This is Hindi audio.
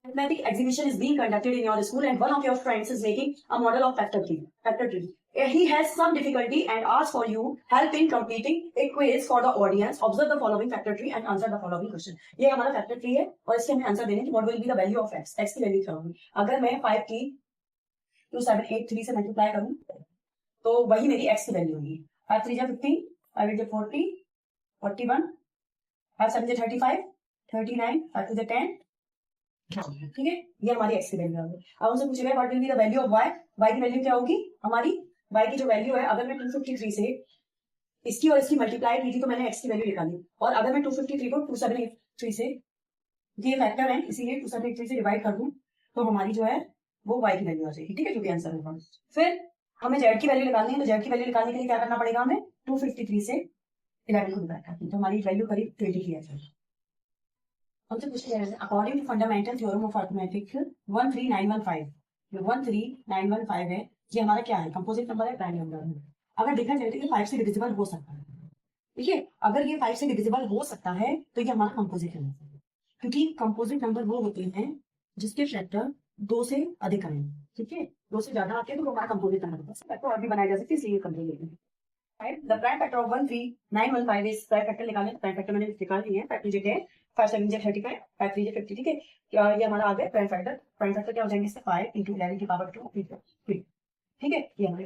Mathematic exhibition is being conducted in your school and one of your friends is making a model of factor tree. He has some difficulty and asks for you help in completing a quiz for the audience. Observe the following factor tree and answer the following question. ये हमारा factor tree है और इसके हमें आंसर देने की what will be the value of x. x की वैल्यू क्या होगी? अगर मैं 5 की 2783 से मल्टीप्लाई करूं तो वही मेरी x की वैल्यू होगी. 5 3 15, 5 8 40, 41, 5 7 35, 39, 5 2 10. ठीक है, ये हमारी एक्स की वैल्यू है. अब हमसे पूछेगा what will be the value of Y. Y की वैल्यू क्या होगी हमारी? वाई की जो वैल्यू है, अगर मैं 253 से इसकी और इसकी मल्टीप्लाई की थी तो मैंने एक्स की वैल्यू निकाली, और अगर मैं 253 को 2783 से, ये फैक्टर है इसीलिए 2783 से डिवाइड कर दूं तो हमारी जो है वो वाई की वैल्यू आ जाएगी. ठीक है, जो भी आंसर होगा. फिर हमें जेड की वैल्यू निकालनी है, तो जेड की वैल्यू निकालने के लिए क्या करना पड़ेगा हमें? 253 से 11 को डिवाइड करना, तो हमारी वैल्यू करीब 23 आ जाएगी. हमसे पूछ रहे हैं according to fundamental theorem of arithmetic 13915, जो 13915 है ये हमारा क्या है? कंपोजिट नंबर है, प्राइम नंबर है. अगर देखा जाए तो ये 5 से डिविजिबल हो सकता है. ठीक है, अगर ये 5 से डिविजिबल हो सकता है तो ये हमारा कंपोजिट नंबर है, क्योंकि कंपोजिट नंबर वो होते हैं जिसके फैक्टर 2 से अधिक आए. ठीक है, 2 से ज्यादा आते हैं तो वो हमारा कंपोजिट नंबर होता है. और भी बनाया जा सकता है, इसलिए कंपोजिट है. The prime factor of 13915 is prime factor निकालने. prime factor मैंने निकाल ली है. 5 2 10, 5 7 35, 5 3 50. ठीक है, ये हमारा आ गया प्राइम फैक्टर. प्राइम फैक्टर क्या हो जाएंगे इससे? 5 × 11 की पावर 2. ठीक है, ये हमारे